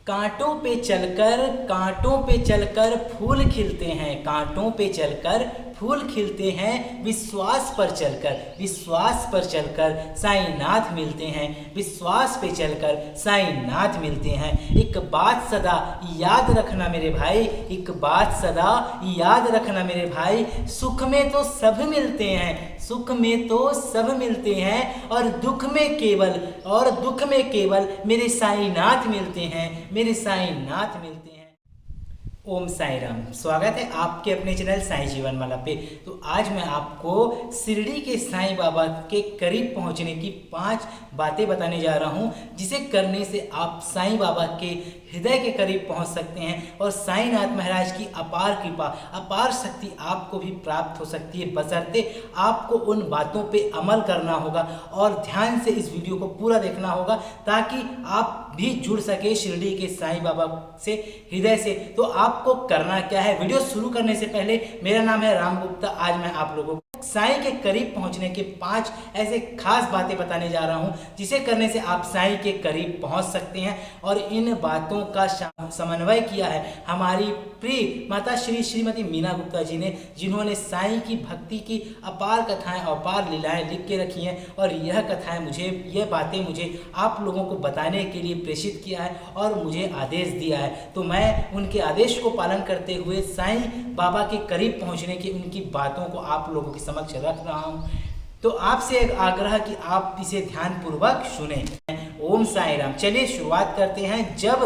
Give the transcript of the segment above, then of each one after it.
कांटों पे चलकर फूल खिलते हैं, कांटों पे चलकर फूल खिलते हैं, विश्वास पर चलकर साईनाथ मिलते हैं, विश्वास पे चलकर साईनाथ मिलते हैं। एक बात सदा याद रखना मेरे भाई, एक बात सदा याद रखना मेरे भाई, सुख में तो सब मिलते हैं, सुख में तो सब मिलते हैं, और दुख में केवल मेरे साईनाथ मिलते हैं, मेरे साईनाथ मिलते हैं। ओम साई राम। स्वागत है आपके अपने चैनल साईं जीवन माला पे। तो आज मैं आपको शिरडी के साईं बाबा के करीब पहुंचने की 5 बातें बताने जा रहा हूं, जिसे करने से आप साईं बाबा के हृदय के करीब पहुंच सकते हैं और साईनाथ महाराज की अपार कृपा, अपार शक्ति आपको भी प्राप्त हो सकती है, बशर्ते आपको उन बातों पे अमल करना होगा और ध्यान से इस वीडियो को पूरा देखना होगा, ताकि आप भी जुड़ सके शिरडी के साईं बाबा से हृदय से। तो आपको करना क्या है, वीडियो शुरू करने से पहले, मेरा नाम है राम गुप्ता। आज मैं आप लोगों को साईं के करीब पहुंचने के 5 ऐसे खास बातें बताने जा रहा हूं, जिसे करने से आप साईं के करीब पहुंच सकते हैं। और इन बातों का समन्वय किया है हमारी प्रिय माता श्रीमती मीना गुप्ता जी ने, जिन्होंने साईं की भक्ति की अपार कथाएं, अपार लीलाएं लिख के रखी हैं। और यह कथाएं यह बातें मुझे आप लोगों को बताने के लिए प्रेषित किया है और मुझे आदेश दिया है। तो मैं उनके आदेश को पालन करते हुए साईं बाबा के करीब पहुंचने की उनकी बातों को आप लोगों के समक्ष रख रहा हूं। तो आपसे एक आग्रह कि आप इसे ध्यान पूर्वक सुने। ओम साई राम। चलिए शुरुआत करते हैं। जब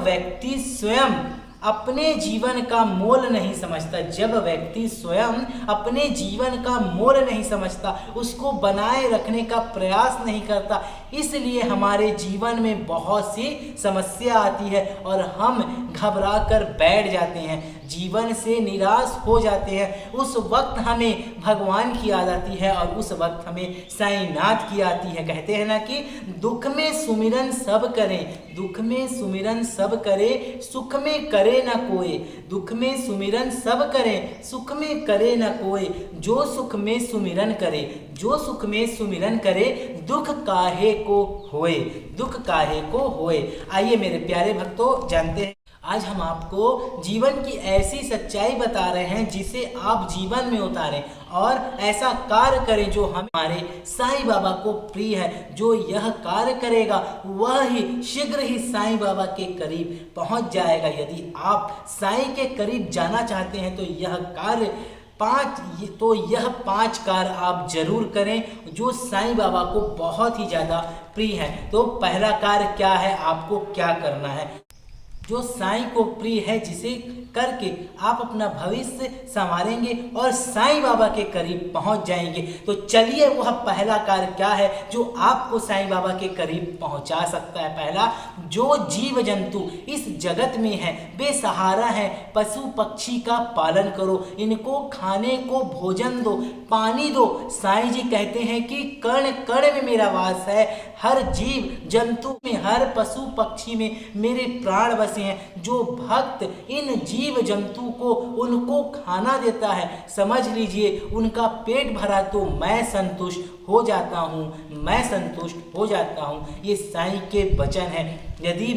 व्यक्ति स्वयं अपने जीवन का मोल नहीं समझता, जब व्यक्ति स्वयं अपने जीवन का मोल नहीं समझता, उसको बनाए रखने का प्रयास नहीं करता, इसलिए हमारे जीवन में बहुत सी समस्या आती है और हम घबरा कर बैठ जाते हैं, जीवन से निराश हो जाते हैं। उस वक्त हमें भगवान की याद आती है और उस वक्त हमें साईनाथ की आती है। कहते हैं ना कि दुख में सुमिरन सब करें, दुख में सुमिरन सब करे, सुख में करे न कोई, दुख में सुमिरन सब करें, सुख में करे न कोई, जो सुख में सुमिरन करे, जो सुख में सुमिरन करे, दुख काहे को होए, दुख काहे को होए। आइए मेरे प्यारे भक्तों, जानते हैं आज हम आपको जीवन की ऐसी सच्चाई बता रहे हैं जिसे आप जीवन में उतारें और ऐसा कार्य करें जो हमारे साईं बाबा को प्रिय है। जो यह कार्य करेगा वह ही शीघ्र ही साईं बाबा के करीब पहुंच जाएगा। यदि आप साईं के करीब जाना चाहते हैं तो यह 5 कार्य आप जरूर करें जो साईं बाबा को बहुत ही ज़्यादा प्रिय है। तो पहला कार्य क्या है, आपको क्या करना है जो साईं को प्रिय है, जिसे करके आप अपना भविष्य संवारेंगे और साईं बाबा के करीब पहुंच जाएंगे। तो चलिए वह पहला कार्य क्या है जो आपको साईं बाबा के करीब पहुंचा सकता है। पहला, जो जीव जंतु इस जगत में है, बेसहारा है, पशु पक्षी का पालन करो, इनको खाने को भोजन दो, पानी दो। साईं जी कहते हैं कि कण कण में मेरा वास है, हर जीव जंतु में, हर पशु पक्षी में मेरे प्राण बसे हैं। जो भक्त इन जीव जंतु को उनको खाना देता है, समझ लीजिए उनका पेट भरा तो मैं संतुष्ट हो जाता हूँ, मैं संतुष्ट हो जाता हूँ। ये साईं के वचन है। यदि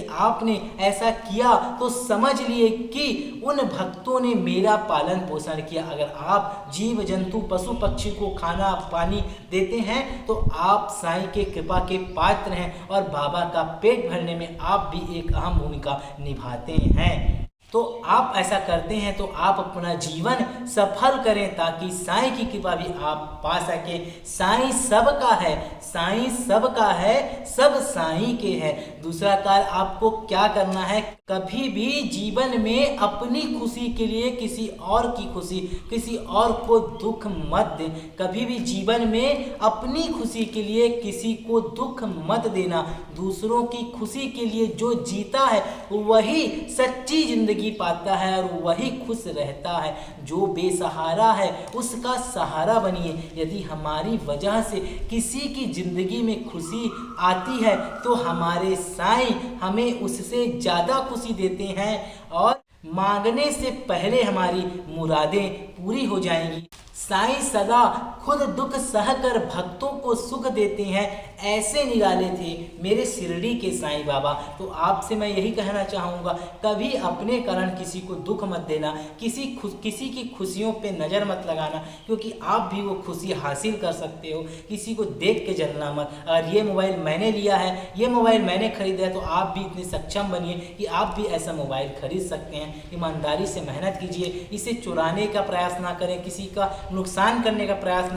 आपने ऐसा किया तो समझ लिए कि उन भक्तों ने मेरा पालन पोषण किया। अगर आप जीव जंतु पशु पक्षी को खाना पानी देते हैं तो आप साईं के कृपा के पात्र हैं और बाबा का पेट भरने में आप भी एक अहम भूमिका निभाते हैं। तो आप ऐसा करते हैं तो आप अपना जीवन सफल करें, ताकि साईं की कृपा भी आप पा सके। साईं सबका है, साईं सबका है, सब साईं के है। दूसरा कार्य आपको क्या करना है, कभी भी जीवन में अपनी खुशी के लिए किसी और की खुशी, किसी और को दुख मत दें। कभी भी जीवन में अपनी खुशी के लिए किसी को दुख मत देना। दूसरों की खुशी के लिए जो जीता है वही सच्ची जिंदगी पाता है और वही खुश रहता है। जो बेसहारा है उसका सहारा बनिए। यदि हमारी वजह से किसी की जिंदगी में खुशी आती है तो हमारे साईं हमें उससे ज़्यादा खुशी देते हैं और मांगने से पहले हमारी मुरादें पूरी हो जाएंगी। साईं सदा खुद दुख सहकर भक्तों को सुख देते हैं, ऐसे निराले थे मेरे शिरडी के साईं बाबा। तो आपसे मैं यही कहना चाहूँगा, कभी अपने कारण किसी को दुख मत देना, किसी की खुशियों पे नज़र मत लगाना, क्योंकि आप भी वो खुशी हासिल कर सकते हो। किसी को देख के जलना मत। अगर ये मोबाइल मैंने लिया है, ये मोबाइल मैंने खरीदा है, तो आप भी इतने सक्षम बनिए कि आप भी ऐसा मोबाइल खरीद सकते हैं। ईमानदारी से मेहनत कीजिए, इसे चुराने का प्रयास ना करें, किसी का नुकसान करने का प्रयास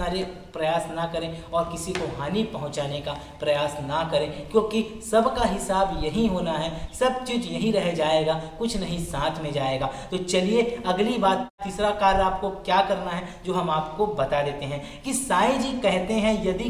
ना करें और किसी को हानि पहुंचाने का प्रयास ना करें, क्योंकि सबका हिसाब यही होना है, सब चीज़ यही रह जाएगा, कुछ नहीं साथ में जाएगा। तो चलिए अगली बात, तीसरा कार्य आपको क्या करना है जो हम आपको बता देते हैं कि साईं जी कहते हैं यदि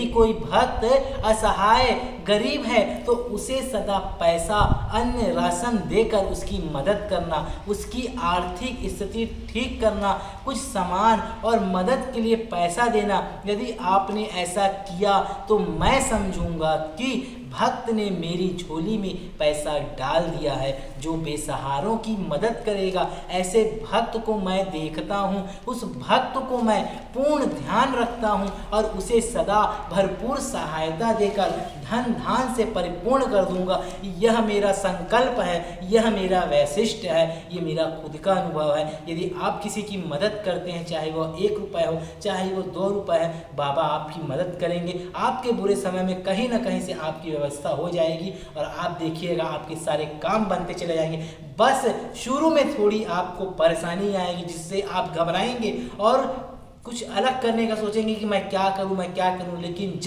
कोई भक्त असहाय गरीब है तो उसे सदा पैसा, अन्न, राशन देकर उसकी मदद करना, उसकी आर्थिक स्थिति ठीक करना, कुछ सामान और मदद के लिए पैसा देना। यदि आपने ऐसा किया तो मैं समझूंगा कि भक्त ने मेरी झोली में पैसा डाल दिया है। जो बेसहारों की मदद करेगा, ऐसे भक्त को मैं देखता हूँ, उस भक्त को मैं पूर्ण ध्यान रखता हूँ और उसे सदा भरपूर सहायता देकर धन धान से परिपूर्ण कर दूंगा। यह मेरा संकल्प है, यह मेरा वैशिष्ट है, ये मेरा खुद का अनुभव है। यदि आप किसी की मदद करते हैं, चाहे वो 1 रुपये हो, चाहे वो 2 रुपये है, बाबा आपकी मदद करेंगे। आपके बुरे समय में कहीं ना कहीं से आपकी व्यवस्था हो जाएगी और आप देखिएगा आपके सारे काम बनते चले जाएंगे। बस शुरू में थोड़ी आपको परेशानी आएगी, जिससे आप घबराएंगे और कुछ अलग करने का सोचेंगे कि मैं क्या करूं, लेकिन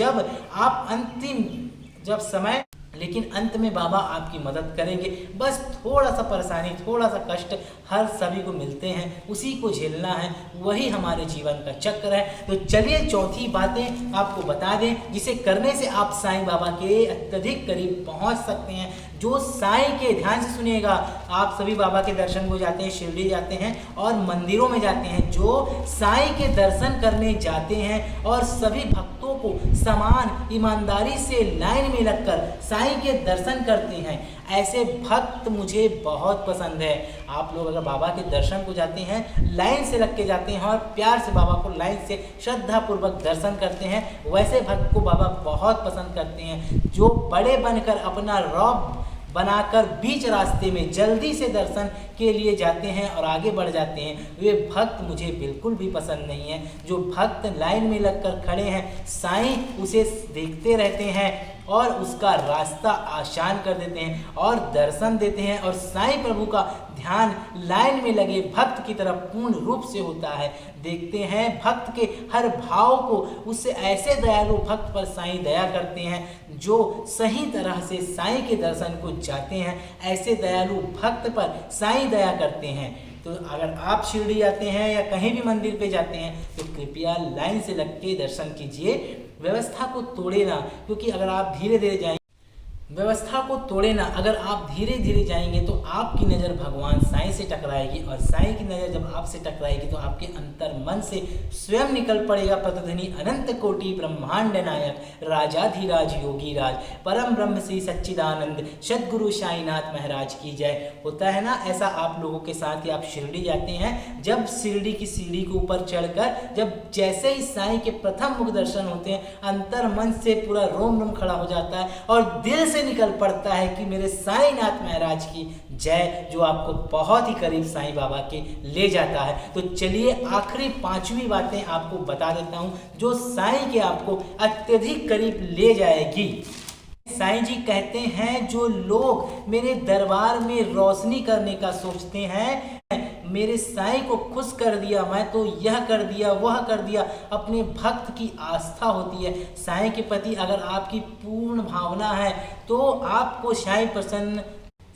लेकिन अंत में बाबा आपकी मदद करेंगे। बस थोड़ा सा परेशानी, थोड़ा सा कष्ट हर सभी को मिलते हैं, उसी को झेलना है, वही हमारे जीवन का चक्र है। तो चलिए चौथी बातें आपको बता दें जिसे करने से आप साईं बाबा के अत्यधिक करीब पहुंच सकते हैं। जो साईं के, ध्यान से सुनिएगा, आप सभी बाबा के दर्शन को जाते हैं, शिरडी जाते हैं और मंदिरों में जाते हैं। जो साईं के दर्शन करने जाते हैं और सभी भक्तों को समान ईमानदारी से लाइन में लगकर साईं के दर्शन करते हैं, ऐसे भक्त मुझे बहुत पसंद है। आप लोग अगर बाबा के दर्शन को जाते हैं, लाइन से लग के जाते हैं और प्यार से बाबा को लाइन से श्रद्धापूर्वक दर्शन करते हैं, वैसे भक्त को बाबा बहुत पसंद करते हैं। जो बड़े बनकर अपना रौब बनाकर बीच रास्ते में जल्दी से दर्शन के लिए जाते हैं और आगे बढ़ जाते हैं, वे भक्त मुझे बिल्कुल भी पसंद नहीं है। जो भक्त लाइन में लगकर खड़े हैं, साईं उसे देखते रहते हैं और उसका रास्ता आसान कर देते हैं और दर्शन देते हैं, और साईं प्रभु का ध्यान लाइन में लगे भक्त की तरफ पूर्ण रूप से होता है। देखते हैं भक्त के हर भाव को, उससे ऐसे दयालु भक्त पर साईं दया करते हैं जो सही तरह से साईं के दर्शन को जाते हैं, ऐसे दयालु भक्त पर साईं दया करते हैं। तो अगर आप शिरडी जाते हैं या कहीं भी मंदिर पे जाते हैं तो कृपया लाइन से लग के दर्शन कीजिए, व्यवस्था को तोड़े ना, क्योंकि अगर आप धीरे धीरे जाएंगे, व्यवस्था को तोड़े ना, अगर आप धीरे धीरे जाएंगे तो आपकी नज़र भगवान साईं से टकराएगी और साईं की नज़र जब आपसे टकराएगी तो आपके अंतर मन से स्वयं निकल पड़ेगा प्रतिध्वनि अनंत कोटि ब्रह्मांड नायक राजाधिराज योगी राज परम ब्रह्म श्री सच्चिदानंद सद्गुरु साईनाथ महाराज की जय। होता है ना ऐसा आप लोगों के साथ ही, आप शिरडी जाते हैं, जब शिरडी की सीढ़ी के ऊपर चढ़कर जब जैसे ही साईं के प्रथम मुख दर्शन होते हैं, अंतर मन से पूरा रोम रोम खड़ा हो जाता है और दिल से निकल पड़ता है कि मेरे साईनाथ महाराज की जय, जो आपको बहुत ही करीब साईं बाबा के ले जाता है। तो चलिए आखिरी 5वीं बातें आपको बता देता हूं जो साईं के आपको अत्यधिक करीब ले जाएगी। साईं जी कहते हैं जो लोग मेरे दरबार में रोशनी करने का सोचते हैं, मेरे साईं को खुश कर दिया, मैं तो यह कर दिया वह कर दिया, अपने भक्त की आस्था होती है। साईं के प्रति अगर आपकी पूर्ण भावना है तो आपको साईं प्रसन्न।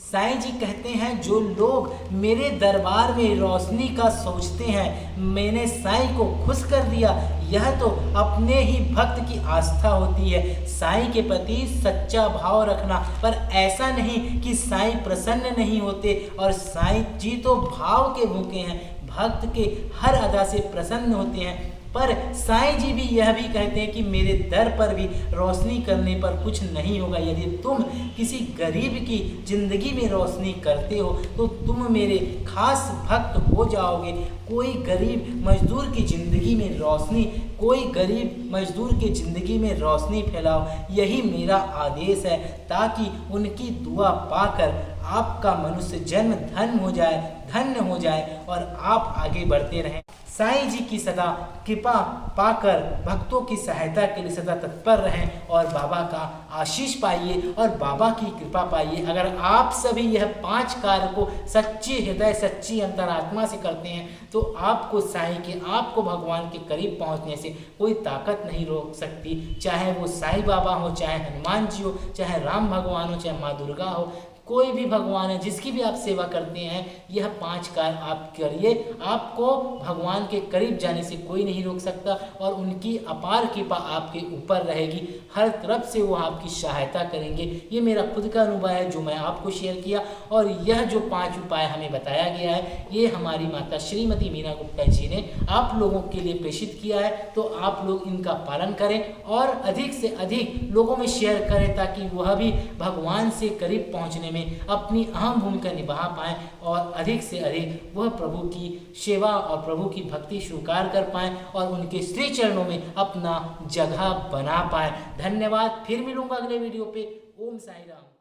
साईं जी कहते हैं जो लोग मेरे दरबार में रोशनी का सोचते हैं, मैंने साईं को खुश कर दिया, यह तो अपने ही भक्त की आस्था होती है। साईं के प्रति सच्चा भाव रखना, पर ऐसा नहीं कि साईं प्रसन्न नहीं होते, और साईं जी तो भाव के भूखे हैं, भक्त के हर अदा से प्रसन्न होते हैं, पर साईं जी भी यह भी कहते हैं कि मेरे दर पर भी रोशनी करने पर कुछ नहीं होगा। यदि तुम किसी गरीब की जिंदगी में रोशनी करते हो तो तुम मेरे खास भक्त हो जाओगे। कोई गरीब मजदूर की ज़िंदगी में रोशनी, कोई गरीब मजदूर की ज़िंदगी में रोशनी फैलाओ, यही मेरा आदेश है, ताकि उनकी दुआ पाकर आपका मनुष्य जन्म धन्य हो जाए और आप आगे बढ़ते रहें। साईं जी की सदा कृपा पाकर भक्तों की सहायता के लिए सदा तत्पर रहें और बाबा का आशीष पाइए और बाबा की कृपा पाइए। अगर आप सभी यह 5 कार्य को सच्चे हृदय, सच्ची अंतरात्मा से करते हैं तो आपको साईं के, आपको भगवान के करीब पहुंचने से कोई ताकत नहीं रोक सकती। चाहे वो साईं बाबा हो, चाहे हनुमान जी हो, चाहे राम भगवान हो, चाहे माँ दुर्गा हो, कोई भी भगवान है, जिसकी भी आप सेवा करते हैं, यह 5 कार्य आप करिए। आपको भगवान के करीब जाने से कोई नहीं रोक सकता और उनकी अपार कृपा आपके ऊपर रहेगी। हर तरफ से वो आपकी सहायता करेंगे। ये मेरा खुद का अनुभव है जो मैं आपको शेयर किया, और यह जो 5 उपाय हमें बताया गया है ये हमारी माता श्रीमती मीना गुप्ता जी ने आप लोगों के लिए प्रेषित किया है। तो आप लोग इनका पालन करें और अधिक से अधिक लोगों में शेयर करें, ताकि वह भी भगवान से करीब पहुँचने में अपनी अहम भूमिका निभा पाएं और अधिक से अधिक वह प्रभु की सेवा और प्रभु की भक्ति स्वीकार कर पाएं और उनके श्री चरणों में अपना जगह बना पाएं। धन्यवाद। फिर मिलूंगा अगले वीडियो पे। ओम साई राम।